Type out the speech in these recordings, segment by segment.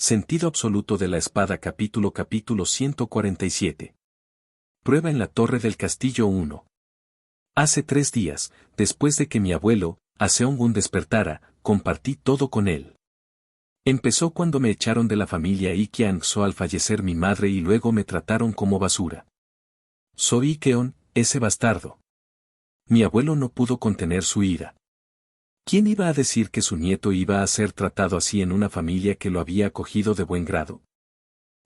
Sentido absoluto de la espada capítulo 147. Prueba en la torre del castillo 1. Hace 3 días, después de que mi abuelo, Aseong-gun despertara, compartí todo con él. Empezó cuando me echaron de la familia Ikeon-so al fallecer mi madre y luego me trataron como basura. Soy Ikeon, ese bastardo. Mi abuelo no pudo contener su ira. ¿Quién iba a decir que su nieto iba a ser tratado así en una familia que lo había acogido de buen grado?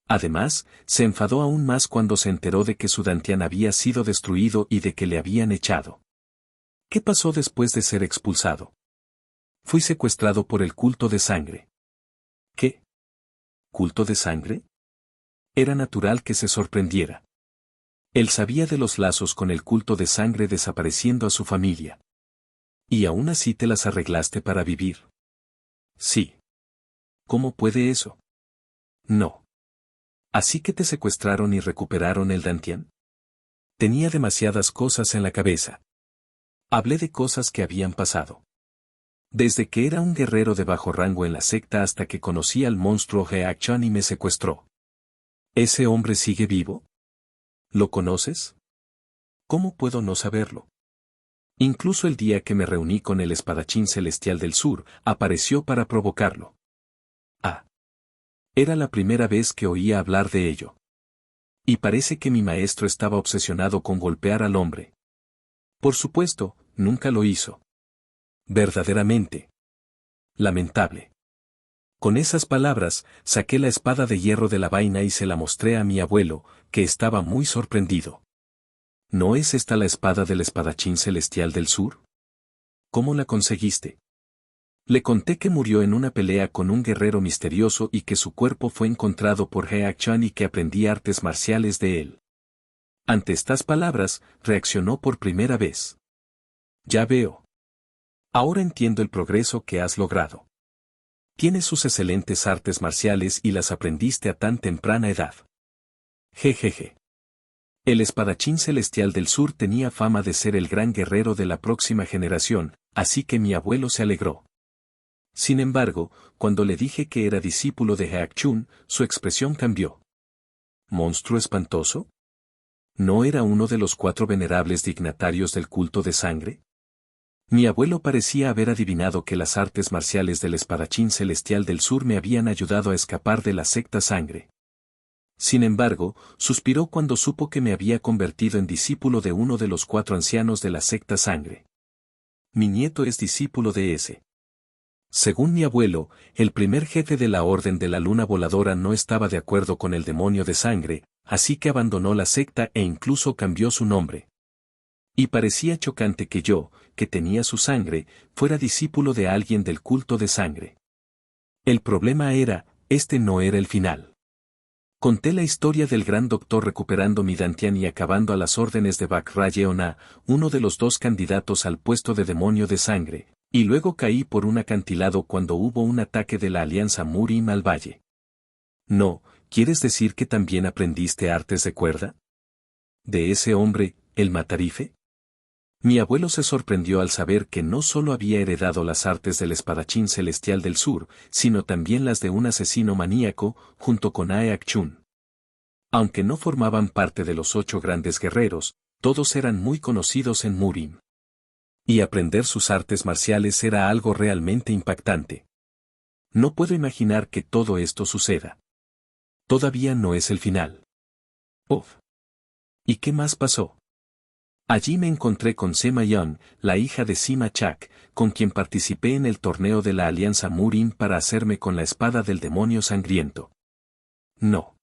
Además, se enfadó aún más cuando se enteró de que su dantian había sido destruido y de que le habían echado. ¿Qué pasó después de ser expulsado? Fui secuestrado por el culto de sangre. ¿Qué? ¿Culto de sangre? Era natural que se sorprendiera. Él sabía de los lazos con el culto de sangre desapareciendo a su familia. ¿Y aún así te las arreglaste para vivir? Sí. ¿Cómo puede eso? No. ¿Así que te secuestraron y recuperaron el dantian? Tenía demasiadas cosas en la cabeza. Hablé de cosas que habían pasado. Desde que era un guerrero de bajo rango en la secta hasta que conocí al monstruo Heak-chan y me secuestró. ¿Ese hombre sigue vivo? ¿Lo conoces? ¿Cómo puedo no saberlo? Incluso el día que me reuní con el espadachín celestial del sur, apareció para provocarlo. Ah. Era la primera vez que oía hablar de ello. Y parece que mi maestro estaba obsesionado con golpear al hombre. Por supuesto, nunca lo hizo. Verdaderamente. Lamentable. Con esas palabras, saqué la espada de hierro de la vaina y se la mostré a mi abuelo, que estaba muy sorprendido. ¿No es esta la espada del espadachín celestial del sur? ¿Cómo la conseguiste? Le conté que murió en una pelea con un guerrero misterioso y que su cuerpo fue encontrado por Heak-chan y que aprendí artes marciales de él. Ante estas palabras, reaccionó por primera vez. Ya veo. Ahora entiendo el progreso que has logrado. Tienes sus excelentes artes marciales y las aprendiste a tan temprana edad. Jejeje. El espadachín celestial del sur tenía fama de ser el gran guerrero de la próxima generación, así que mi abuelo se alegró. Sin embargo, cuando le dije que era discípulo de Heak-chun, su expresión cambió. ¿Monstruo espantoso? ¿No era uno de los 4 venerables dignatarios del culto de sangre? Mi abuelo parecía haber adivinado que las artes marciales del espadachín celestial del sur me habían ayudado a escapar de la secta sangre. Sin embargo, suspiró cuando supo que me había convertido en discípulo de uno de los 4 ancianos de la secta sangre. Mi nieto es discípulo de ese. Según mi abuelo, el primer jefe de la Orden de la Luna Voladora no estaba de acuerdo con el demonio de sangre, así que abandonó la secta e incluso cambió su nombre. Y parecía chocante que yo, que tenía su sangre, fuera discípulo de alguien del culto de sangre. El problema era, este no era el final. Conté la historia del gran doctor recuperando mi dantian y acabando a las órdenes de Bak-ra-yeon-a, uno de los 2 candidatos al puesto de demonio de sangre, y luego caí por un acantilado cuando hubo un ataque de la Alianza Murim al valle. No, ¿quieres decir que también aprendiste artes de cuerda? ¿De ese hombre, el Matarife? Mi abuelo se sorprendió al saber que no solo había heredado las artes del espadachín celestial del sur, sino también las de un asesino maníaco, junto con Heak-chun. Aunque no formaban parte de los 8 grandes guerreros, todos eran muy conocidos en Murim. Y aprender sus artes marciales era algo realmente impactante. No puedo imaginar que todo esto suceda. Todavía no es el final. Uf. ¿Y qué más pasó? Allí me encontré con Sema Young, la hija de Sima Chak, con quien participé en el torneo de la Alianza Murim para hacerme con la espada del demonio sangriento. No.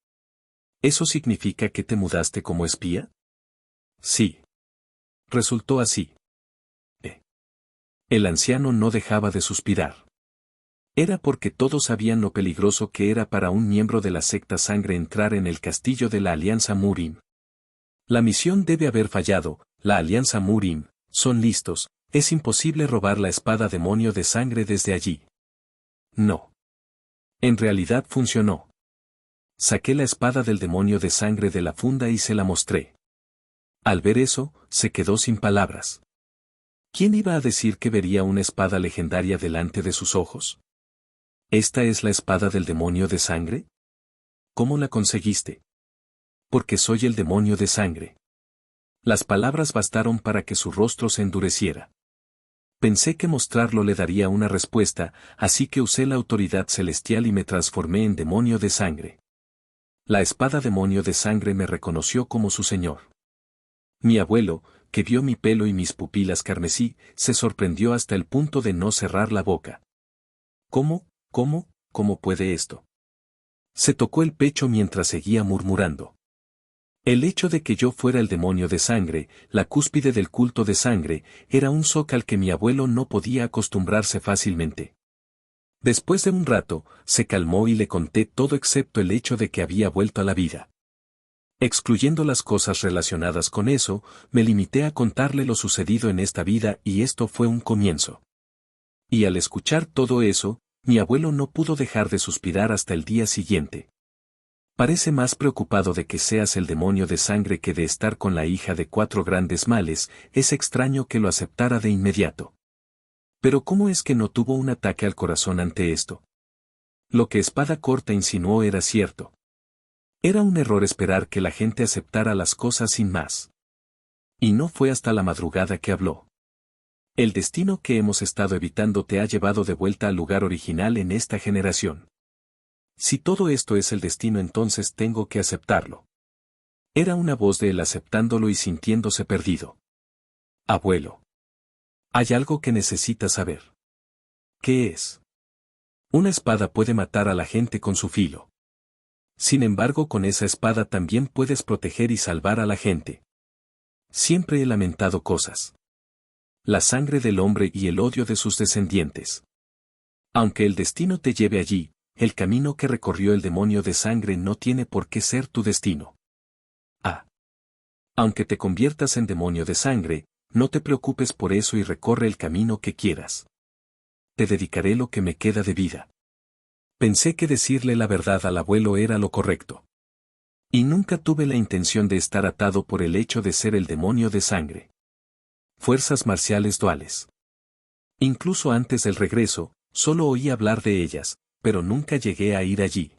¿Eso significa que te mudaste como espía? Sí. Resultó así. El anciano no dejaba de suspirar. Era porque todos sabían lo peligroso que era para un miembro de la secta sangre entrar en el castillo de la Alianza Murim. La misión debe haber fallado, la Alianza Murim, son listos, es imposible robar la espada demonio de sangre desde allí. No. En realidad funcionó. Saqué la espada del demonio de sangre de la funda y se la mostré. Al ver eso, se quedó sin palabras. ¿Quién iba a decir que vería una espada legendaria delante de sus ojos? ¿Esta es la espada del demonio de sangre? ¿Cómo la conseguiste? Porque soy el demonio de sangre. Las palabras bastaron para que su rostro se endureciera. Pensé que mostrarlo le daría una respuesta, así que usé la autoridad celestial y me transformé en demonio de sangre. La espada demonio de sangre me reconoció como su señor. Mi abuelo, que vio mi pelo y mis pupilas carmesí, se sorprendió hasta el punto de no cerrar la boca. ¿Cómo puede esto? Se tocó el pecho mientras seguía murmurando. El hecho de que yo fuera el demonio de sangre, la cúspide del culto de sangre, era un shock al que mi abuelo no podía acostumbrarse fácilmente. Después de un rato, se calmó y le conté todo excepto el hecho de que había vuelto a la vida. Excluyendo las cosas relacionadas con eso, me limité a contarle lo sucedido en esta vida y esto fue un comienzo. Y al escuchar todo eso, mi abuelo no pudo dejar de suspirar hasta el día siguiente. Parece más preocupado de que seas el demonio de sangre que de estar con la hija de 4 grandes males, es extraño que lo aceptara de inmediato. Pero ¿cómo es que no tuvo un ataque al corazón ante esto? Lo que Espada Corta insinuó era cierto. Era un error esperar que la gente aceptara las cosas sin más. Y no fue hasta la madrugada que habló. El destino que hemos estado evitando te ha llevado de vuelta al lugar original en esta generación. Si todo esto es el destino, entonces tengo que aceptarlo. Era una voz de él aceptándolo y sintiéndose perdido. Abuelo. Hay algo que necesitas saber. ¿Qué es? Una espada puede matar a la gente con su filo. Sin embargo, con esa espada también puedes proteger y salvar a la gente. Siempre he lamentado cosas. La sangre del hombre y el odio de sus descendientes. Aunque el destino te lleve allí, el camino que recorrió el demonio de sangre no tiene por qué ser tu destino. Aunque te conviertas en demonio de sangre, no te preocupes por eso y recorre el camino que quieras. Te dedicaré lo que me queda de vida. Pensé que decirle la verdad al abuelo era lo correcto. Y nunca tuve la intención de estar atado por el hecho de ser el demonio de sangre. Fuerzas marciales duales. Incluso antes del regreso, solo oí hablar de ellas, pero nunca llegué a ir allí.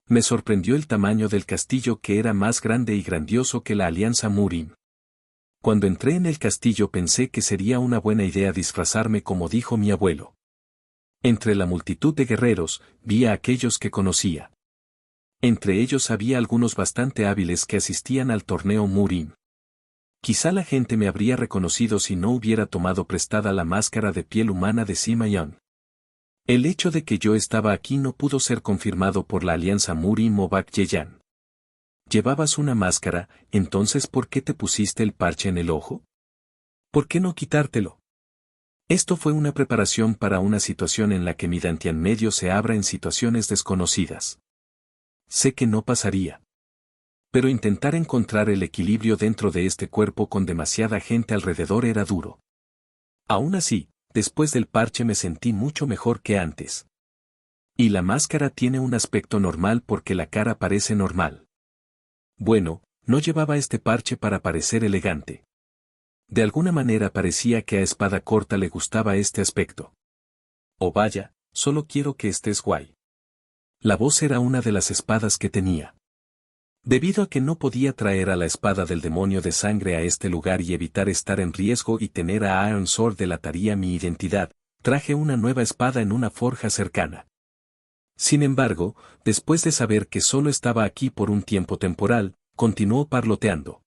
Me sorprendió el tamaño del castillo, que era más grande y grandioso que la Alianza Murim. Cuando entré en el castillo pensé que sería una buena idea disfrazarme como dijo mi abuelo. Entre la multitud de guerreros, vi a aquellos que conocía. Entre ellos había algunos bastante hábiles que asistían al torneo Murim. Quizá la gente me habría reconocido si no hubiera tomado prestada la máscara de piel humana de Sima Young. El hecho de que yo estaba aquí no pudo ser confirmado por la alianza Murim o Bak Yeyan. Llevabas una máscara, entonces ¿por qué te pusiste el parche en el ojo? ¿Por qué no quitártelo? Esto fue una preparación para una situación en la que mi Dantian medio se abra en situaciones desconocidas. Sé que no pasaría. Pero intentar encontrar el equilibrio dentro de este cuerpo con demasiada gente alrededor era duro. Aún así, después del parche me sentí mucho mejor que antes. Y la máscara tiene un aspecto normal porque la cara parece normal. Bueno, no llevaba este parche para parecer elegante. De alguna manera parecía que a Espada Corta le gustaba este aspecto. Oh vaya, solo quiero que estés guay. La voz era una de las espadas que tenía. Debido a que no podía traer a la espada del demonio de sangre a este lugar y evitar estar en riesgo y tener a Iron Sword delataría mi identidad, traje una nueva espada en una forja cercana. Sin embargo, después de saber que solo estaba aquí por un tiempo temporal, continuó parloteando.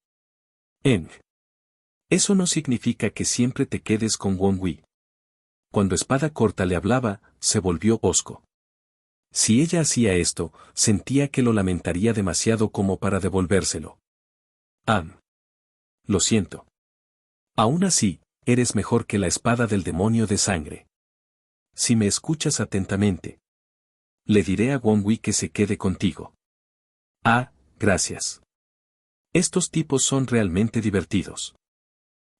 Eso no significa que siempre te quedes con Wong Wei. Cuando Espada Corta le hablaba, se volvió hosco. Si ella hacía esto, sentía que lo lamentaría demasiado como para devolvérselo. Lo siento. Aún así, eres mejor que la espada del demonio de sangre. Si me escuchas atentamente, le diré a Wong Wei que se quede contigo. Gracias. Estos tipos son realmente divertidos.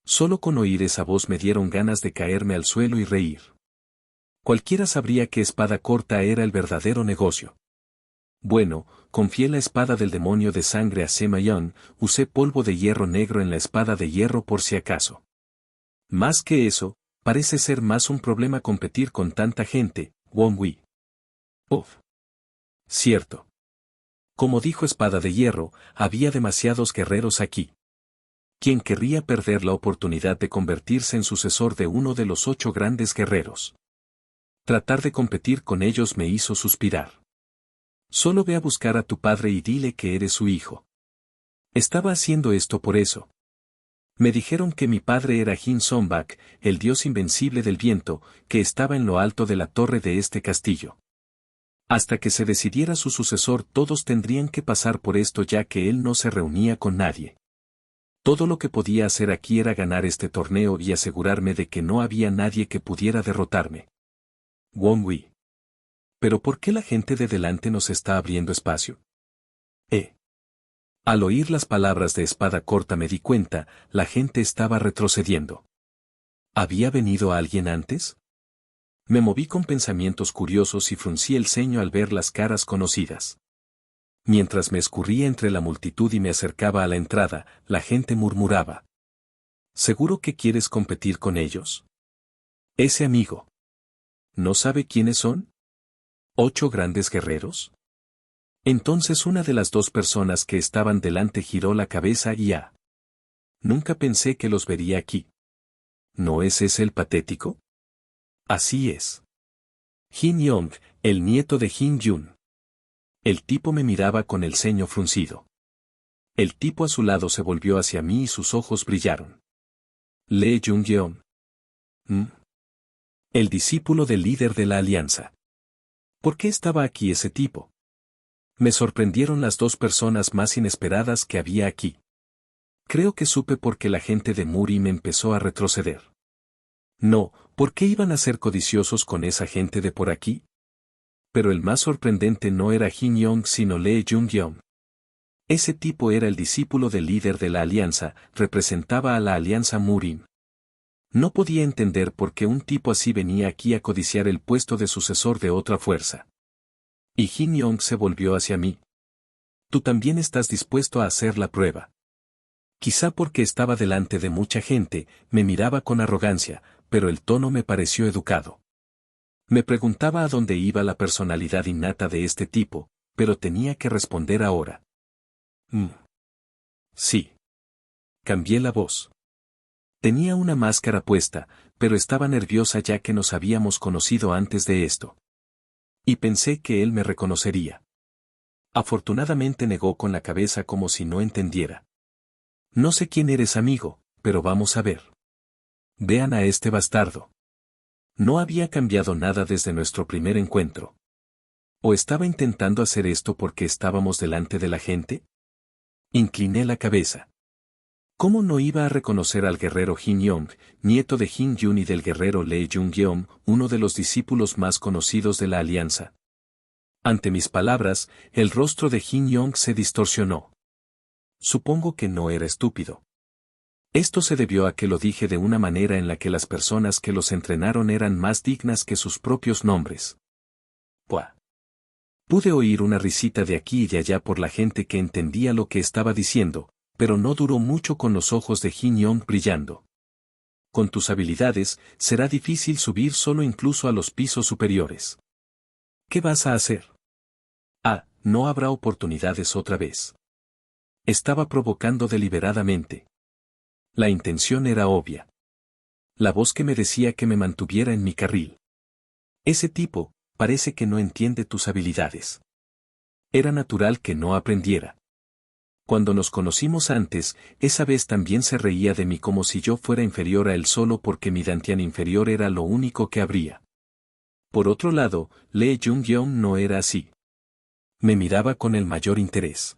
Solo con oír esa voz me dieron ganas de caerme al suelo y reír. Cualquiera sabría que Espada Corta era el verdadero negocio. Bueno, confié la espada del demonio de sangre a Sima Young, usé polvo de hierro negro en la espada de hierro por si acaso. Más que eso, parece ser más un problema competir con tanta gente, Wong Wei. Oh. Cierto. Como dijo Espada de Hierro, había demasiados guerreros aquí. ¿Quién querría perder la oportunidad de convertirse en sucesor de uno de los 8 grandes guerreros? Tratar de competir con ellos me hizo suspirar. Solo ve a buscar a tu padre y dile que eres su hijo. Estaba haciendo esto por eso. Me dijeron que mi padre era Jin Songbak, el dios invencible del viento, que estaba en lo alto de la torre de este castillo. Hasta que se decidiera su sucesor todos tendrían que pasar por esto ya que él no se reunía con nadie. Todo lo que podía hacer aquí era ganar este torneo y asegurarme de que no había nadie que pudiera derrotarme. Wong Wei. ¿Pero por qué la gente de delante nos está abriendo espacio? Al oír las palabras de Espada Corta me di cuenta, la gente estaba retrocediendo. ¿Había venido alguien antes? Me moví con pensamientos curiosos y fruncí el ceño al ver las caras conocidas. Mientras me escurría entre la multitud y me acercaba a la entrada, la gente murmuraba. ¿Seguro que quieres competir con ellos? Ese amigo. ¿No sabe quiénes son? ¿8 grandes guerreros? Entonces una de las 2 personas que estaban delante giró la cabeza y nunca pensé que los vería aquí. ¿No es ese el patético? Así es. Jin Yong, el nieto de Jin Yun. El tipo me miraba con el ceño fruncido. El tipo a su lado se volvió hacia mí y sus ojos brillaron. Lee Jung-yeon. El discípulo del líder de la alianza. ¿Por qué estaba aquí ese tipo? Me sorprendieron las 2 personas más inesperadas que había aquí. Creo que supe porque la gente de Muri me empezó a retroceder. No, ¿por qué iban a ser codiciosos con esa gente de por aquí? Pero el más sorprendente no era Jin Yong sino Lee Jung-yeon. Ese tipo era el discípulo del líder de la alianza, representaba a la alianza Murin. No podía entender por qué un tipo así venía aquí a codiciar el puesto de sucesor de otra fuerza. Y Jin Yong se volvió hacia mí. Tú también estás dispuesto a hacer la prueba. Quizá porque estaba delante de mucha gente, me miraba con arrogancia, pero el tono me pareció educado. Me preguntaba a dónde iba la personalidad innata de este tipo, pero tenía que responder ahora. Sí. Cambié la voz. Tenía una máscara puesta, pero estaba nerviosa ya que nos habíamos conocido antes de esto. Y pensé que él me reconocería. Afortunadamente negó con la cabeza como si no entendiera. No sé quién eres, amigo, pero vamos a ver. Vean a este bastardo. No había cambiado nada desde nuestro primer encuentro. ¿O estaba intentando hacer esto porque estábamos delante de la gente? Incliné la cabeza. ¿Cómo no iba a reconocer al guerrero Jin Yong, nieto de Jin Yun y del guerrero Lee Jung-yeon, uno de los discípulos más conocidos de la alianza? Ante mis palabras, el rostro de Jin Yong se distorsionó. Supongo que no era estúpido. Esto se debió a que lo dije de una manera en la que las personas que los entrenaron eran más dignas que sus propios nombres. ¡Puah! Pude oír una risita de aquí y de allá por la gente que entendía lo que estaba diciendo, pero no duró mucho con los ojos de Jin Yong brillando. Con tus habilidades, será difícil subir solo incluso a los pisos superiores. ¿Qué vas a hacer? No habrá oportunidades otra vez. Estaba provocando deliberadamente. La intención era obvia. La voz que me decía que me mantuviera en mi carril. Ese tipo, parece que no entiende tus habilidades. Era natural que no aprendiera. Cuando nos conocimos antes, esa vez también se reía de mí como si yo fuera inferior a él solo porque mi dantian inferior era lo único que habría. Por otro lado, Lee Jung-yeon no era así. Me miraba con el mayor interés.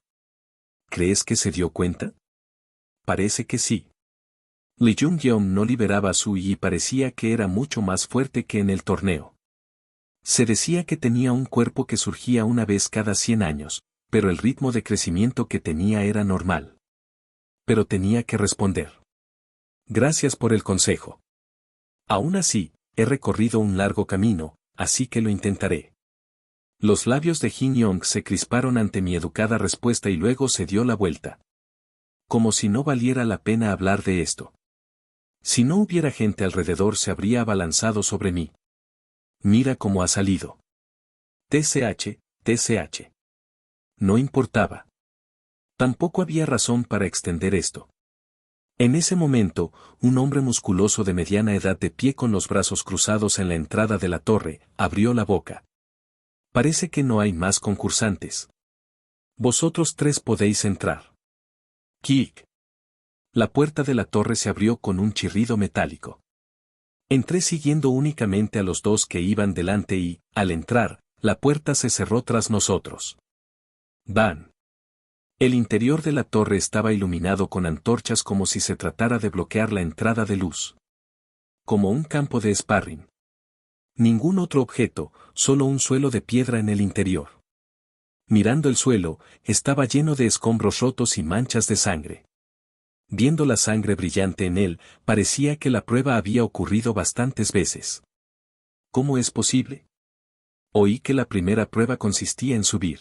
¿Crees que se dio cuenta? Parece que sí. Lee Jung-yeon no liberaba a Su y parecía que era mucho más fuerte que en el torneo. Se decía que tenía un cuerpo que surgía una vez cada 100 años, pero el ritmo de crecimiento que tenía era normal. Pero tenía que responder. Gracias por el consejo. Aún así, he recorrido un largo camino, así que lo intentaré. Los labios de Jin Yong se crisparon ante mi educada respuesta y luego se dio la vuelta. Como si no valiera la pena hablar de esto. Si no hubiera gente alrededor se habría abalanzado sobre mí. Mira cómo ha salido. TCH. No importaba. Tampoco había razón para extender esto. En ese momento, un hombre musculoso de mediana edad de pie con los brazos cruzados en la entrada de la torre, abrió la boca. Parece que no hay más concursantes. Vosotros tres podéis entrar. Kick. La puerta de la torre se abrió con un chirrido metálico. Entré siguiendo únicamente a los dos que iban delante y, al entrar, la puerta se cerró tras nosotros. ¡Van! El interior de la torre estaba iluminado con antorchas como si se tratara de bloquear la entrada de luz. Como un campo de sparring. Ningún otro objeto, solo un suelo de piedra en el interior. Mirando el suelo, estaba lleno de escombros rotos y manchas de sangre. Viendo la sangre brillante en él, parecía que la prueba había ocurrido bastantes veces. ¿Cómo es posible? Oí que la primera prueba consistía en subir.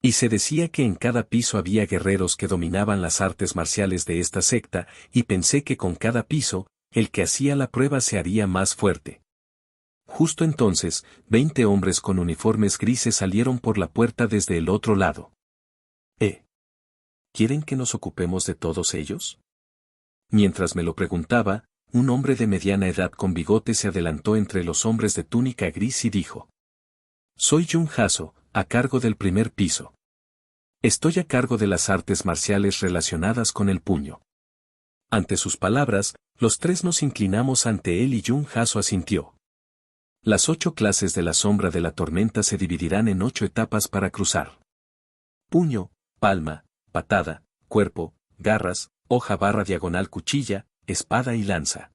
Y se decía que en cada piso había guerreros que dominaban las artes marciales de esta secta, y pensé que con cada piso, el que hacía la prueba se haría más fuerte. Justo entonces, 20 hombres con uniformes grises salieron por la puerta desde el otro lado. ¿Quieren que nos ocupemos de todos ellos? Mientras me lo preguntaba, un hombre de mediana edad con bigote se adelantó entre los hombres de túnica gris y dijo: Soy Jun Haso, a cargo del primer piso. Estoy a cargo de las artes marciales relacionadas con el puño. Ante sus palabras, los tres nos inclinamos ante él y Jun Haso asintió. Las 8 clases de la sombra de la tormenta se dividirán en 8 etapas para cruzar. Puño, palma, patada, cuerpo, garras, hoja barra diagonal cuchilla, espada y lanza.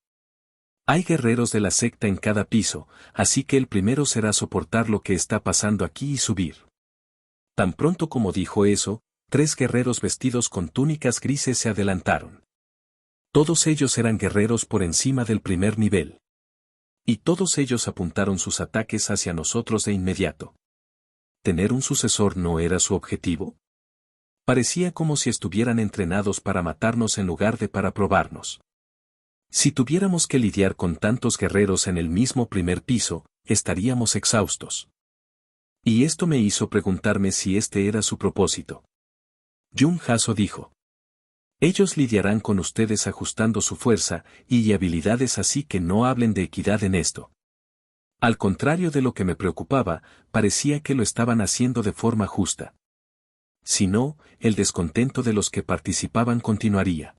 Hay guerreros de la secta en cada piso, así que el primero será soportar lo que está pasando aquí y subir. Tan pronto como dijo eso, 3 guerreros vestidos con túnicas grises se adelantaron. Todos ellos eran guerreros por encima del primer nivel. Y todos ellos apuntaron sus ataques hacia nosotros de inmediato. ¿Tener un sucesor no era su objetivo? Parecía como si estuvieran entrenados para matarnos en lugar de para probarnos. Si tuviéramos que lidiar con tantos guerreros en el mismo primer piso, estaríamos exhaustos. Y esto me hizo preguntarme si este era su propósito. Jun Haso dijo: Ellos lidiarán con ustedes ajustando su fuerza y habilidades, así que no hablen de equidad en esto. Al contrario de lo que me preocupaba, parecía que lo estaban haciendo de forma justa. Si no, el descontento de los que participaban continuaría.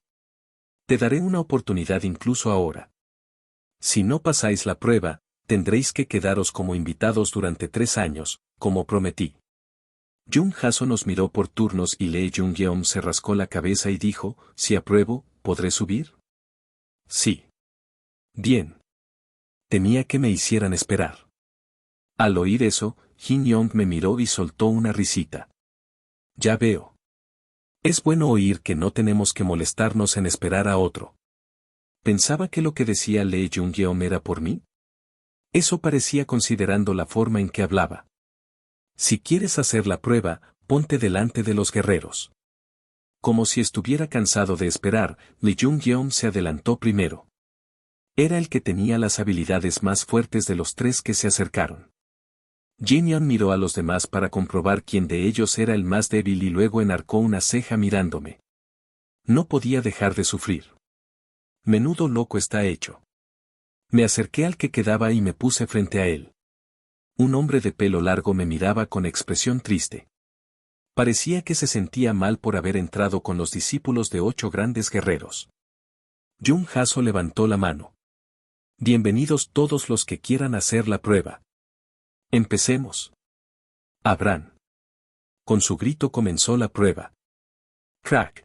Te daré una oportunidad incluso ahora. Si no pasáis la prueba, tendréis que quedaros como invitados durante 3 años, como prometí. Jun Haso nos miró por turnos y Lee Jung-yeom se rascó la cabeza y dijo: Si apruebo, ¿podré subir? Sí. Bien. Temía que me hicieran esperar. Al oír eso, Jin Yong me miró y soltó una risita. Ya veo. Es bueno oír que no tenemos que molestarnos en esperar a otro. ¿Pensaba que lo que decía Lee Jung-yeom era por mí? Eso parecía considerando la forma en que hablaba. Si quieres hacer la prueba, ponte delante de los guerreros. Como si estuviera cansado de esperar, Lee Jung-yeom se adelantó primero. Era el que tenía las habilidades más fuertes de los 3 que se acercaron. Jin Yeon miró a los demás para comprobar quién de ellos era el más débil y luego enarcó una ceja mirándome. No podía dejar de sufrir. Menudo loco está hecho. Me acerqué al que quedaba y me puse frente a él. Un hombre de pelo largo me miraba con expresión triste. Parecía que se sentía mal por haber entrado con los discípulos de 8 grandes guerreros. Jun Haso levantó la mano. Bienvenidos todos los que quieran hacer la prueba. Empecemos. Abraham. Con su grito comenzó la prueba. Crack.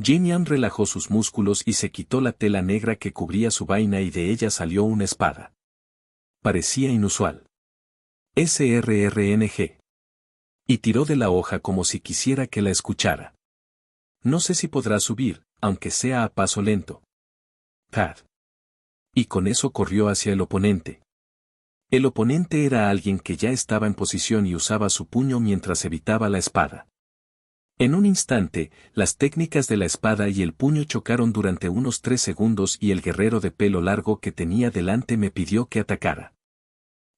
Jin Yan relajó sus músculos y se quitó la tela negra que cubría su vaina y de ella salió una espada. Parecía inusual. SRRNG. Y tiró de la hoja como si quisiera que la escuchara. No sé si podrá subir, aunque sea a paso lento. Pad. Y con eso corrió hacia el oponente. El oponente era alguien que ya estaba en posición y usaba su puño mientras evitaba la espada. En un instante, las técnicas de la espada y el puño chocaron durante unos 3 segundos y el guerrero de pelo largo que tenía delante me pidió que atacara.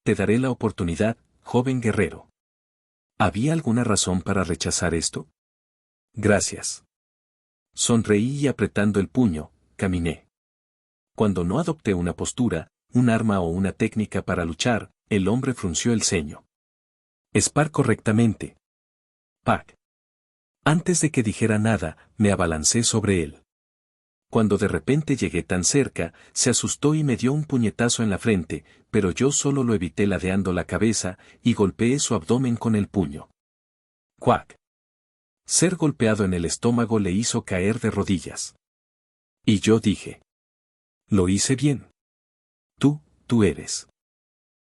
Te daré la oportunidad, joven guerrero. ¿Había alguna razón para rechazar esto? Gracias. Sonreí y apretando el puño, caminé. Cuando no adopté una postura, un arma o una técnica para luchar, el hombre frunció el ceño. Spar correctamente. Pac. Antes de que dijera nada, me abalancé sobre él. Cuando de repente llegué tan cerca, se asustó y me dio un puñetazo en la frente, pero yo solo lo evité ladeando la cabeza y golpeé su abdomen con el puño. ¡Cuac! Ser golpeado en el estómago le hizo caer de rodillas. Y yo dije: lo hice bien. Tú eres.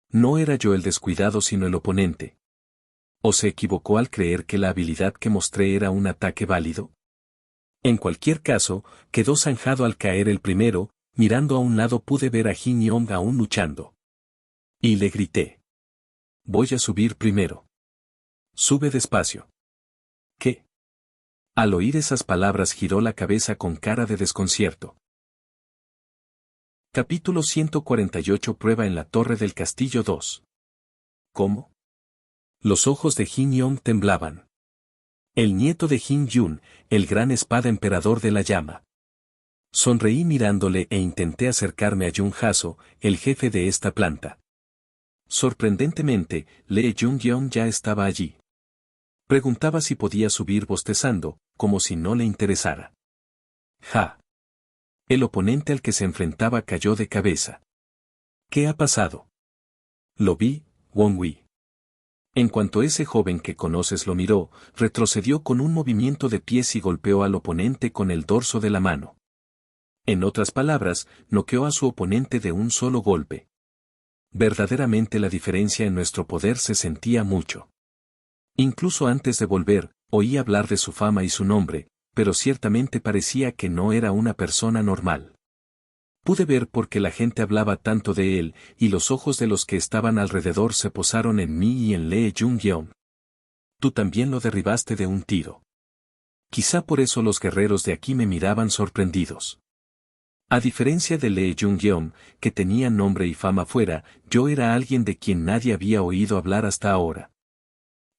No era yo el descuidado sino el oponente. ¿O se equivocó al creer que la habilidad que mostré era un ataque válido? En cualquier caso, quedó zanjado al caer el primero, mirando a un lado pude ver a Jin Yong aún luchando. Y le grité: voy a subir primero. Sube despacio. ¿Qué? Al oír esas palabras giró la cabeza con cara de desconcierto. Capítulo 148 Prueba en la Torre del Castillo 2. ¿Cómo? Los ojos de Jin Yong temblaban. El nieto de Jin Yun, el gran espada emperador de la llama. Sonreí mirándole e intenté acercarme a Jun Haso, el jefe de esta planta. Sorprendentemente, Lee Jung-yeon ya estaba allí. Preguntaba si podía subir bostezando, como si no le interesara. Ja. El oponente al que se enfrentaba cayó de cabeza. ¿Qué ha pasado? Lo vi, Won-wi. En cuanto ese joven que conoces lo miró, retrocedió con un movimiento de pies y golpeó al oponente con el dorso de la mano. En otras palabras, noqueó a su oponente de un solo golpe. Verdaderamente la diferencia en nuestro poder se sentía mucho. Incluso antes de volver, oí hablar de su fama y su nombre, pero ciertamente parecía que no era una persona normal. Pude ver por qué la gente hablaba tanto de él, y los ojos de los que estaban alrededor se posaron en mí y en Lee Jung-yeon. Tú también lo derribaste de un tiro. Quizá por eso los guerreros de aquí me miraban sorprendidos. A diferencia de Lee Jung-yeon, que tenía nombre y fama fuera, yo era alguien de quien nadie había oído hablar hasta ahora.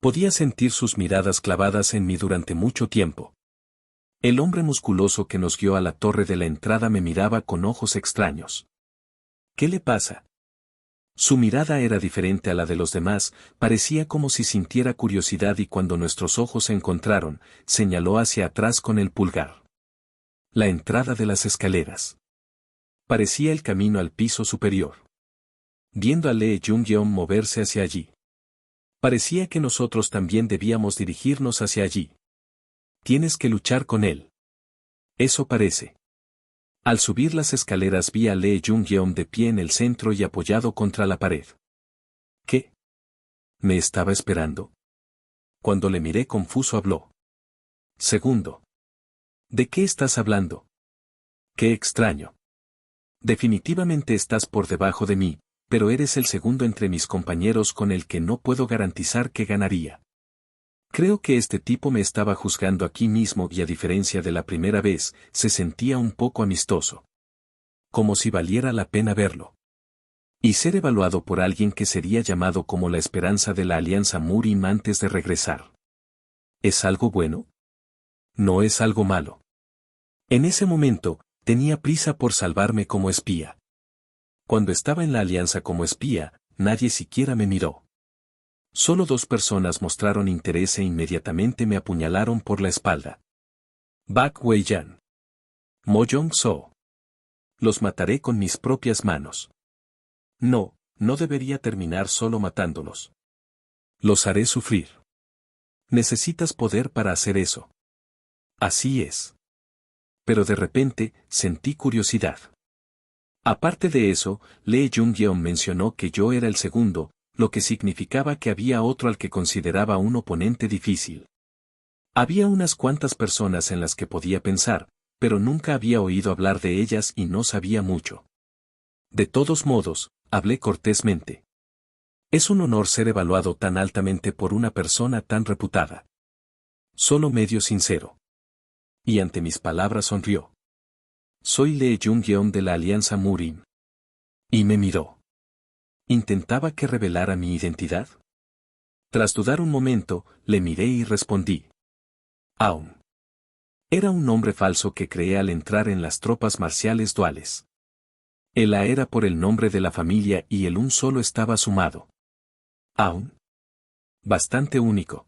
Podía sentir sus miradas clavadas en mí durante mucho tiempo. El hombre musculoso que nos guió a la torre de la entrada me miraba con ojos extraños. ¿Qué le pasa? Su mirada era diferente a la de los demás, parecía como si sintiera curiosidad y cuando nuestros ojos se encontraron, señaló hacia atrás con el pulgar. La entrada de las escaleras. Parecía el camino al piso superior. Viendo a Lee Jung-yeon moverse hacia allí. Parecía que nosotros también debíamos dirigirnos hacia allí. Tienes que luchar con él. Eso parece. Al subir las escaleras vi a Lee Jung-yeon de pie en el centro y apoyado contra la pared. ¿Qué? ¿Me estaba esperando? Cuando le miré confuso habló. Segundo. ¿De qué estás hablando? Qué extraño. Definitivamente estás por debajo de mí, pero eres el segundo entre mis compañeros con el que no puedo garantizar que ganaría. Creo que este tipo me estaba juzgando aquí mismo y a diferencia de la primera vez, se sentía un poco amistoso. Como si valiera la pena verlo. Y ser evaluado por alguien que sería llamado como la esperanza de la Alianza Murim antes de regresar. ¿Es algo bueno? No es algo malo. En ese momento, tenía prisa por salvarme como espía. Cuando estaba en la Alianza como espía, nadie siquiera me miró. Solo 2 personas mostraron interés e inmediatamente me apuñalaron por la espalda. Bak Wei-yan. Mo Jong-soo. Los mataré con mis propias manos. No debería terminar solo matándolos. Los haré sufrir. Necesitas poder para hacer eso. Así es. Pero de repente, sentí curiosidad. Aparte de eso, Lee Jung-yeon mencionó que yo era el segundo, lo que significaba que había otro al que consideraba un oponente difícil. Había unas cuantas personas en las que podía pensar, pero nunca había oído hablar de ellas y no sabía mucho. De todos modos, hablé cortésmente. Es un honor ser evaluado tan altamente por una persona tan reputada. Solo medio sincero. Y ante mis palabras sonrió. Soy Lee Jung-yeon de la Alianza Murim. Y me miró. ¿Intentaba que revelara mi identidad? Tras dudar un momento, le miré y respondí. Aún. Era un nombre falso que creé al entrar en las tropas marciales duales. El A era por el nombre de la familia y el un solo estaba sumado. Aún. Bastante único.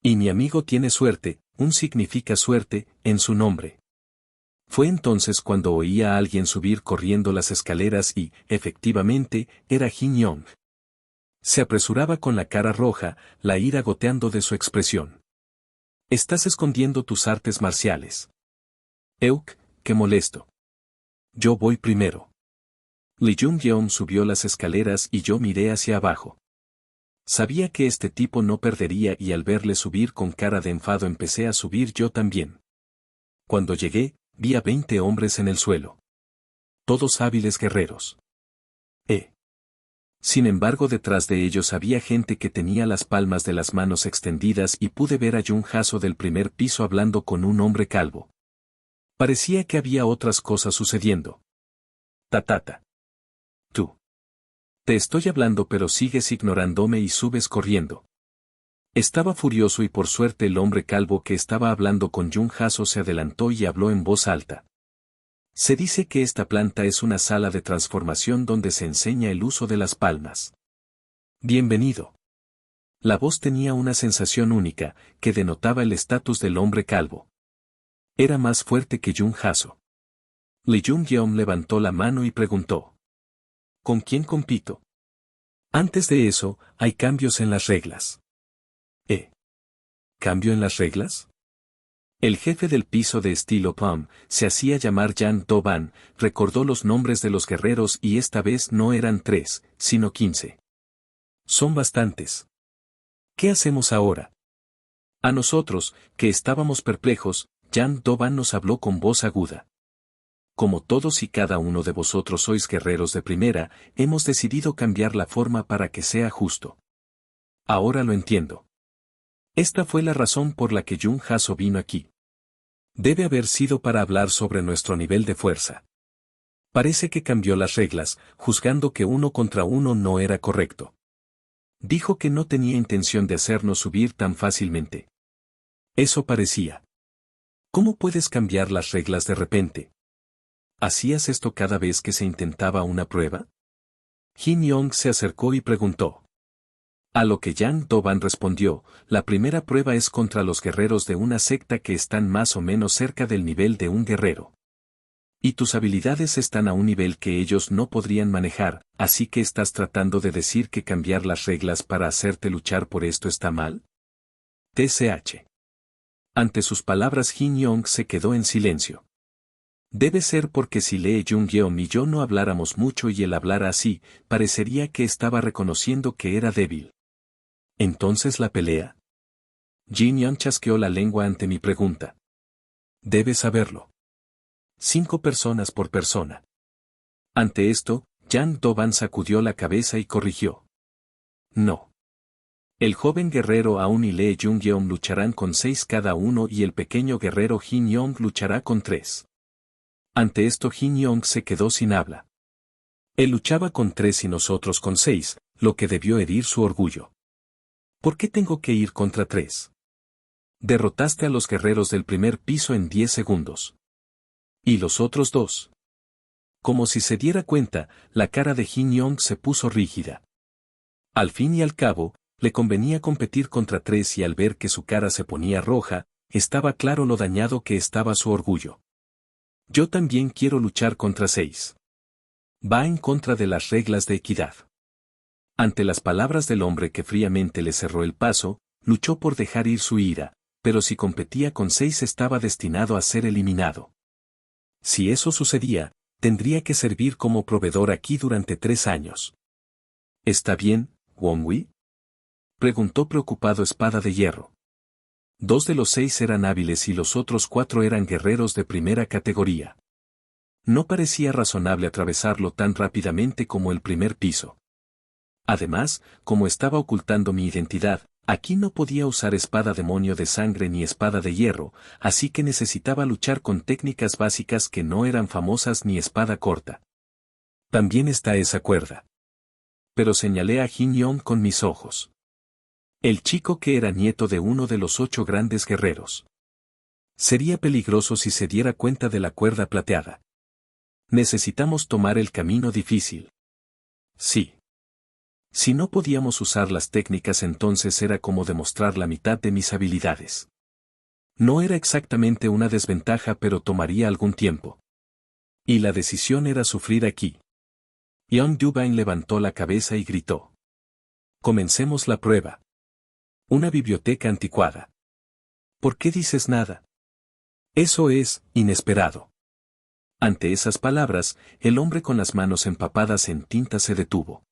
Y mi amigo tiene suerte, un significa suerte, en su nombre. Fue entonces cuando oí a alguien subir corriendo las escaleras y, efectivamente, era Jin Yong. Se apresuraba con la cara roja, la ira goteando de su expresión. Estás escondiendo tus artes marciales. Euk, qué molesto. Yo voy primero. Lee Jung-yeon subió las escaleras y yo miré hacia abajo. Sabía que este tipo no perdería y al verle subir con cara de enfado empecé a subir yo también. Cuando llegué, vi a 20 hombres en el suelo. Todos hábiles guerreros. Sin embargo, detrás de ellos había gente que tenía las palmas de las manos extendidas y pude ver a Jung Haso del primer piso hablando con un hombre calvo. Parecía que había otras cosas sucediendo. Tatata. Tú. Te estoy hablando pero sigues ignorándome y subes corriendo. Estaba furioso y por suerte el hombre calvo que estaba hablando con Jung Haso se adelantó y habló en voz alta. Se dice que esta planta es una sala de transformación donde se enseña el uso de las palmas. Bienvenido. La voz tenía una sensación única, que denotaba el estatus del hombre calvo. Era más fuerte que Jung Haso. Lee Jung-yeon levantó la mano y preguntó. ¿Con quién compito? Antes de eso, hay cambios en las reglas. ¿Cambio en las reglas? El jefe del piso de estilo POM, se hacía llamar Jan Do-ban, recordó los nombres de los guerreros y esta vez no eran 3, sino 15. Son bastantes. ¿Qué hacemos ahora? A nosotros, que estábamos perplejos, Jan Do-ban nos habló con voz aguda. Como todos y cada uno de vosotros sois guerreros de primera, hemos decidido cambiar la forma para que sea justo. Ahora lo entiendo. Esta fue la razón por la que Jung Haso vino aquí. Debe haber sido para hablar sobre nuestro nivel de fuerza. Parece que cambió las reglas, juzgando que 1 contra 1 no era correcto. Dijo que no tenía intención de hacernos subir tan fácilmente. Eso parecía. ¿Cómo puedes cambiar las reglas de repente? ¿Hacías esto cada vez que se intentaba una prueba? Jin Yong se acercó y preguntó. A lo que Jan Do-ban respondió, la primera prueba es contra los guerreros de una secta que están más o menos cerca del nivel de un guerrero. Y tus habilidades están a un nivel que ellos no podrían manejar, así que estás tratando de decir que cambiar las reglas para hacerte luchar por esto está mal. TCH. Ante sus palabras Jin Yong se quedó en silencio. Debe ser porque si Lee Jung-yeon y yo no habláramos mucho y él hablara así, parecería que estaba reconociendo que era débil. ¿Entonces la pelea? Jin Yong chasqueó la lengua ante mi pregunta. Debes saberlo. 5 personas por persona. Ante esto, Jan Do-ban sacudió la cabeza y corrigió. No. El joven guerrero Aun y Lee Jung-yeon lucharán con 6 cada uno y el pequeño guerrero Jin Yong luchará con 3. Ante esto Jin Yong se quedó sin habla. Él luchaba con 3 y nosotros con 6, lo que debió herir su orgullo. ¿Por qué tengo que ir contra 3? Derrotaste a los guerreros del primer piso en 10 segundos. ¿Y los otros 2? Como si se diera cuenta, la cara de Jin Yong se puso rígida. Al fin y al cabo, le convenía competir contra 3 y al ver que su cara se ponía roja, estaba claro lo dañado que estaba su orgullo. Yo también quiero luchar contra 6. Va en contra de las reglas de equidad. Ante las palabras del hombre que fríamente le cerró el paso, luchó por dejar ir su ira, pero si competía con 6 estaba destinado a ser eliminado. Si eso sucedía, tendría que servir como proveedor aquí durante 3 años. ¿Está bien, Won-wi? Preguntó preocupado Espada de Hierro. 2 de los 6 eran hábiles y los otros 4 eran guerreros de primera categoría. No parecía razonable atravesarlo tan rápidamente como el primer piso. Además, como estaba ocultando mi identidad, aquí no podía usar espada demonio de sangre ni espada de hierro, así que necesitaba luchar con técnicas básicas que no eran famosas ni espada corta. También está esa cuerda. Pero señalé a Jin Yong con mis ojos. El chico que era nieto de uno de los 8 grandes guerreros. Sería peligroso si se diera cuenta de la cuerda plateada. Necesitamos tomar el camino difícil. Sí. Si no podíamos usar las técnicas, entonces era como demostrar la mitad de mis habilidades. No era exactamente una desventaja, pero tomaría algún tiempo. Y la decisión era sufrir aquí. Young Dubin levantó la cabeza y gritó. Comencemos la prueba. Una biblioteca anticuada. ¿Por qué dices nada? Eso es inesperado. Ante esas palabras, el hombre con las manos empapadas en tinta se detuvo.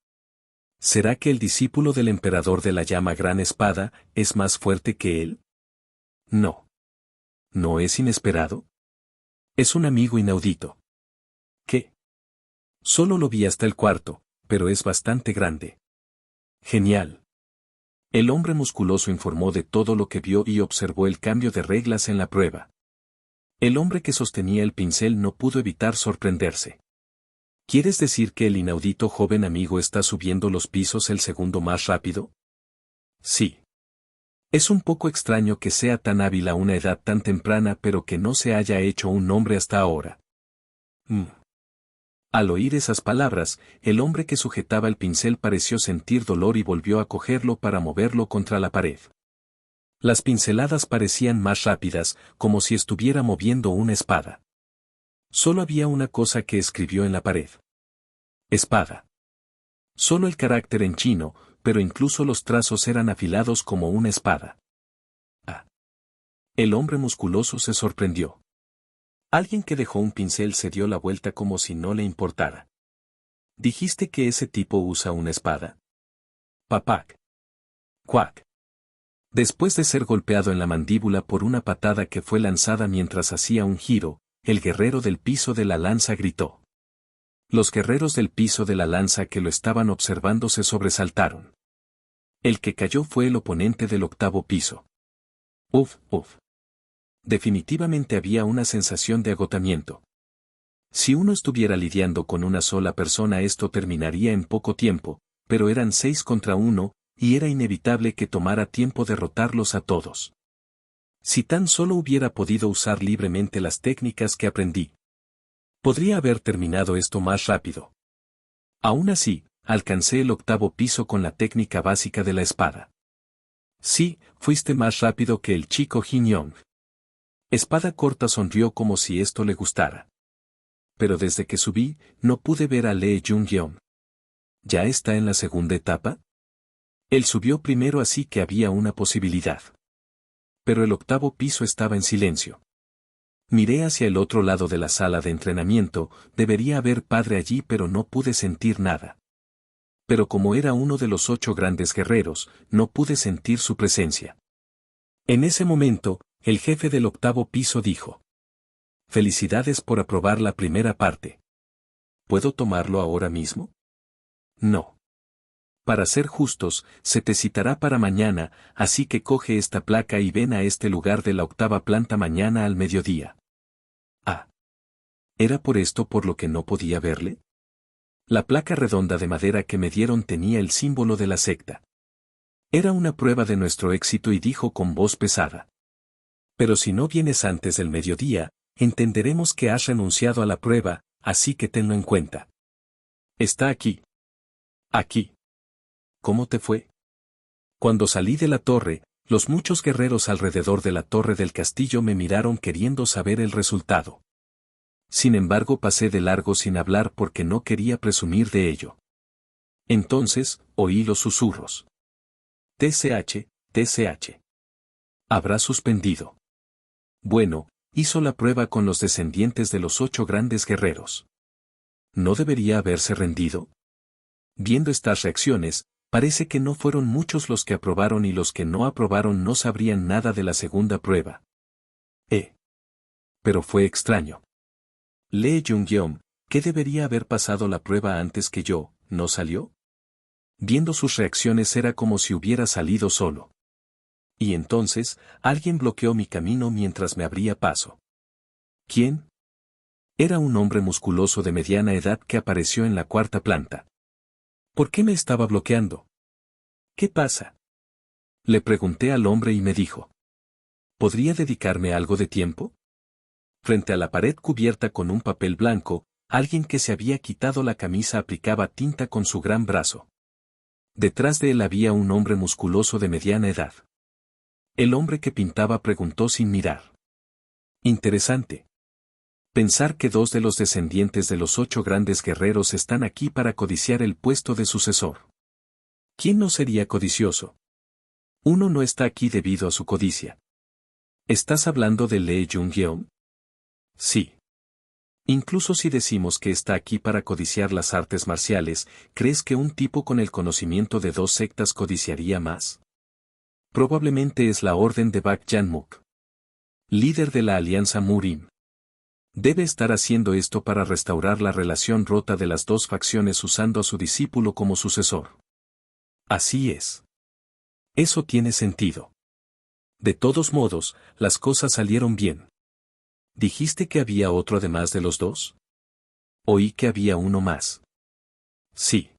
¿Será que el discípulo del emperador de la llama gran espada es más fuerte que él? No. ¿No es inesperado? Es un amigo inaudito. ¿Qué? Solo lo vi hasta el cuarto, pero es bastante grande. Genial. El hombre musculoso informó de todo lo que vio y observó el cambio de reglas en la prueba. El hombre que sostenía el pincel no pudo evitar sorprenderse. ¿Quieres decir que el inaudito joven amigo está subiendo los pisos el segundo más rápido? Sí. Es un poco extraño que sea tan hábil a una edad tan temprana, pero que no se haya hecho un nombre hasta ahora. Al oír esas palabras, el hombre que sujetaba el pincel pareció sentir dolor y volvió a cogerlo para moverlo contra la pared. Las pinceladas parecían más rápidas, como si estuviera moviendo una espada. Solo había una cosa que escribió en la pared. Espada. Solo el carácter en chino, pero incluso los trazos eran afilados como una espada. Ah. El hombre musculoso se sorprendió. Alguien que dejó un pincel se dio la vuelta como si no le importara. ¿Dijiste que ese tipo usa una espada? Papac. Cuac. Después de ser golpeado en la mandíbula por una patada que fue lanzada mientras hacía un giro, el guerrero del piso de la lanza gritó. Los guerreros del piso de la lanza que lo estaban observando se sobresaltaron. El que cayó fue el oponente del 8º piso. Uf. Definitivamente había una sensación de agotamiento. Si uno estuviera lidiando con una sola persona, esto terminaría en poco tiempo, pero eran 6 contra 1, y era inevitable que tomara tiempo derrotarlos a todos. Si tan solo hubiera podido usar libremente las técnicas que aprendí, podría haber terminado esto más rápido. Aún así, alcancé el 8º piso con la técnica básica de la espada. Sí, fuiste más rápido que el chico Jin Yong. Espada corta sonrió como si esto le gustara. Pero desde que subí, no pude ver a Lee Jung-yeon. ¿Ya está en la segunda etapa? Él subió primero, así que había una posibilidad. Pero el 8º piso estaba en silencio. Miré hacia el otro lado de la sala de entrenamiento, debería haber padre allí, pero no pude sentir nada. Pero como era uno de los 8 grandes guerreros, no pude sentir su presencia. En ese momento, el jefe del 8º piso dijo. Felicidades por aprobar la primera parte. ¿Puedo tomarlo ahora mismo? No. Para ser justos, se te citará para mañana, así que coge esta placa y ven a este lugar de la 8ª planta mañana al mediodía. Ah. ¿Era por esto por lo que no podía verle? La placa redonda de madera que me dieron tenía el símbolo de la secta. Era una prueba de nuestro éxito, y dijo con voz pesada. Pero si no vienes antes del mediodía, entenderemos que has renunciado a la prueba, así que tenlo en cuenta. Está aquí. Aquí. ¿Cómo te fue? Cuando salí de la torre, los muchos guerreros alrededor de la torre del castillo me miraron queriendo saber el resultado. Sin embargo, pasé de largo sin hablar porque no quería presumir de ello. Entonces, oí los susurros. TCH. Habrá suspendido. Bueno, hizo la prueba con los descendientes de los 8 grandes guerreros. ¿No debería haberse rendido? Viendo estas reacciones, parece que no fueron muchos los que aprobaron, y los que no aprobaron no sabrían nada de la segunda prueba. Pero fue extraño. Lee Jung-yeon, que debería haber pasado la prueba antes que yo, ¿no salió? Viendo sus reacciones era como si hubiera salido solo. Y entonces, alguien bloqueó mi camino mientras me abría paso. ¿Quién? Era un hombre musculoso de mediana edad que apareció en la 4ª planta. ¿Por qué me estaba bloqueando? ¿Qué pasa? Le pregunté al hombre y me dijo. ¿Podría dedicarme algo de tiempo? Frente a la pared cubierta con un papel blanco, alguien que se había quitado la camisa aplicaba tinta con su gran brazo. Detrás de él había un hombre musculoso de mediana edad. El hombre que pintaba preguntó sin mirar. Interesante. Pensar que 2 de los descendientes de los 8 grandes guerreros están aquí para codiciar el puesto de sucesor. ¿Quién no sería codicioso? Uno no está aquí debido a su codicia. ¿Estás hablando de Lee Jung-yeon? Sí. Incluso si decimos que está aquí para codiciar las artes marciales, ¿crees que un tipo con el conocimiento de 2 sectas codiciaría más? Probablemente es la orden de Bak Janmuk, líder de la Alianza Murim. Debe estar haciendo esto para restaurar la relación rota de las 2 facciones usando a su discípulo como sucesor. Así es. Eso tiene sentido. De todos modos, las cosas salieron bien. ¿Dijiste que había otro además de los 2? Oí que había uno más. Sí.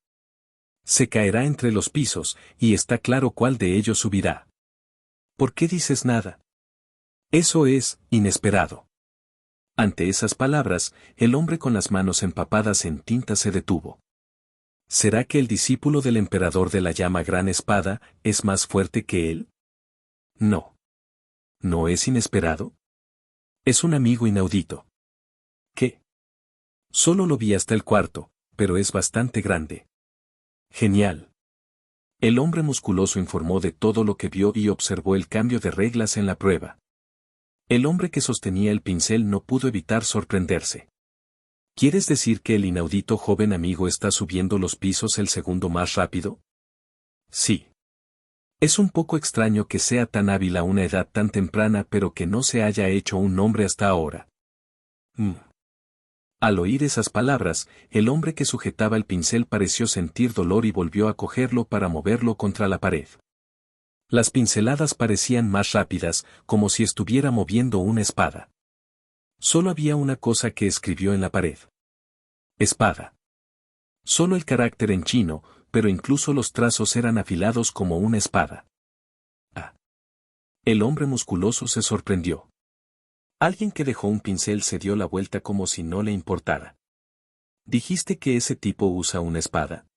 Se caerá entre los pisos, y está claro cuál de ellos subirá. ¿Por qué dices nada? Eso es inesperado. Ante esas palabras, el hombre con las manos empapadas en tinta se detuvo. ¿Será que el discípulo del emperador de la llama gran espada es más fuerte que él? No. ¿No es inesperado? Es un amigo inaudito. ¿Qué? Solo lo vi hasta el cuarto, pero es bastante grande. Genial. El hombre musculoso informó de todo lo que vio y observó el cambio de reglas en la prueba. El hombre que sostenía el pincel no pudo evitar sorprenderse. ¿Quieres decir que el inaudito joven amigo está subiendo los pisos el segundo más rápido? Sí. Es un poco extraño que sea tan hábil a una edad tan temprana pero que no se haya hecho un nombre hasta ahora. Al oír esas palabras, el hombre que sujetaba el pincel pareció sentir dolor y volvió a cogerlo para moverlo contra la pared. Las pinceladas parecían más rápidas, como si estuviera moviendo una espada. Solo había una cosa que escribió en la pared. Espada. Solo el carácter en chino, pero incluso los trazos eran afilados como una espada. Ah. El hombre musculoso se sorprendió. Alguien que dejó un pincel se dio la vuelta como si no le importara. ¿Dijiste que ese tipo usa una espada?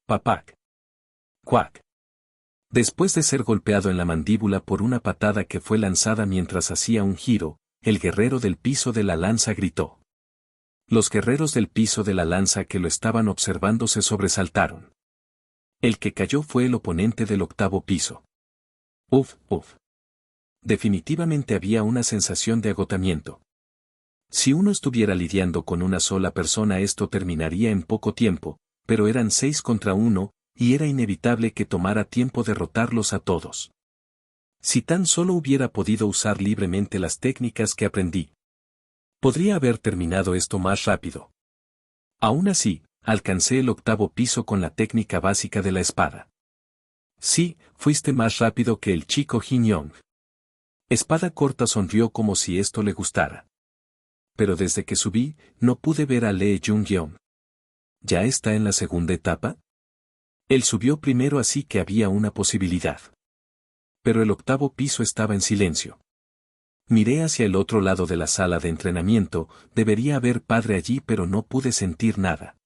Papac. Cuac. Después de ser golpeado en la mandíbula por una patada que fue lanzada mientras hacía un giro, el guerrero del piso de la lanza gritó. Los guerreros del piso de la lanza que lo estaban observando se sobresaltaron. El que cayó fue el oponente del 8º piso. Uf. Definitivamente había una sensación de agotamiento. Si uno estuviera lidiando con una sola persona esto terminaría en poco tiempo, pero eran 6 contra 1, y era inevitable que tomara tiempo derrotarlos a todos. Si tan solo hubiera podido usar libremente las técnicas que aprendí. Podría haber terminado esto más rápido. Aún así, alcancé el 8º piso con la técnica básica de la espada. Sí, fuiste más rápido que el chico Jin Yong. Espada corta sonrió como si esto le gustara. Pero desde que subí, no pude ver a Lee Jung-yeon. ¿Ya está en la segunda etapa? Él subió primero así que había una posibilidad. Pero el 8º piso estaba en silencio. Miré hacia el otro lado de la sala de entrenamiento, debería haber padre allí pero no pude sentir nada.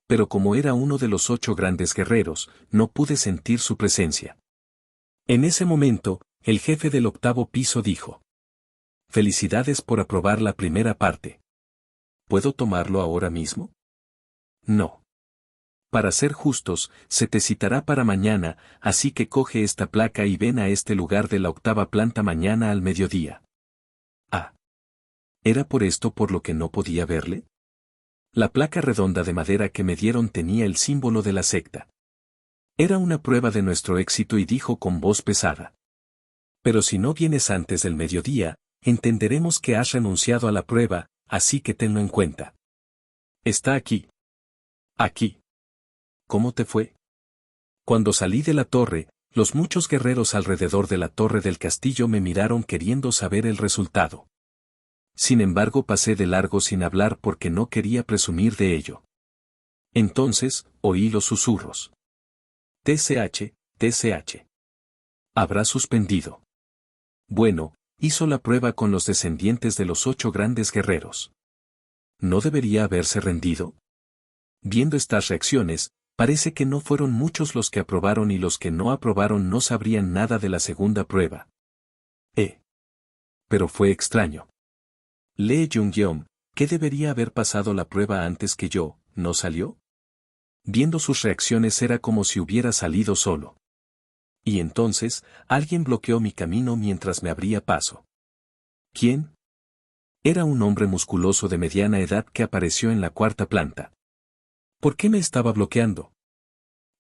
Pero como era uno de los 8 grandes guerreros, no pude sentir su presencia. En ese momento, el jefe del 8º piso dijo. Felicidades por aprobar la primera parte. ¿Puedo tomarlo ahora mismo? No. Para ser justos, se te citará para mañana, así que coge esta placa y ven a este lugar de la 8ª planta mañana al mediodía. Ah. ¿Era por esto por lo que no podía verle? La placa redonda de madera que me dieron tenía el símbolo de la secta. Era una prueba de nuestro éxito y dijo con voz pesada. Pero si no vienes antes del mediodía, entenderemos que has renunciado a la prueba, así que tenlo en cuenta. Está aquí. Aquí. ¿Cómo te fue? Cuando salí de la torre, los muchos guerreros alrededor de la torre del castillo me miraron queriendo saber el resultado. Sin embargo pasé de largo sin hablar porque no quería presumir de ello. Entonces, oí los susurros. TCH, TCH. Habrá suspendido. Bueno, hizo la prueba con los descendientes de los 8 grandes guerreros. ¿No debería haberse rendido? Viendo estas reacciones, parece que no fueron muchos los que aprobaron y los que no aprobaron no sabrían nada de la segunda prueba. Pero fue extraño. Lee Jung-yeom, ¿qué debería haber pasado la prueba antes que yo, no salió? Viendo sus reacciones era como si hubiera salido solo. Y entonces, alguien bloqueó mi camino mientras me abría paso. ¿Quién? Era un hombre musculoso de mediana edad que apareció en la 4ª planta. ¿Por qué me estaba bloqueando?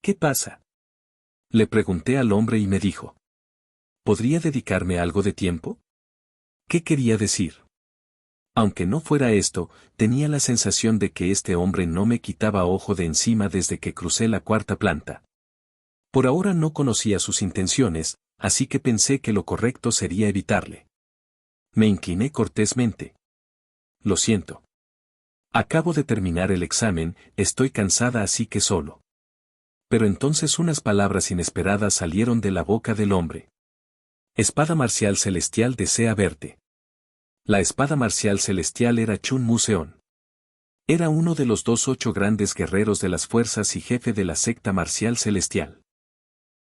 ¿Qué pasa? Le pregunté al hombre y me dijo. ¿Podría dedicarme algo de tiempo? ¿Qué quería decir? Aunque no fuera esto, tenía la sensación de que este hombre no me quitaba ojo de encima desde que crucé la 4ª planta. Por ahora no conocía sus intenciones, así que pensé que lo correcto sería evitarle. Me incliné cortésmente. Lo siento. Acabo de terminar el examen, estoy cansada así que solo. Pero entonces unas palabras inesperadas salieron de la boca del hombre. Espada marcial celestial desea verte. La espada marcial celestial era Chun Museon. Era uno de los 8 grandes guerreros de las fuerzas y jefe de la secta marcial celestial.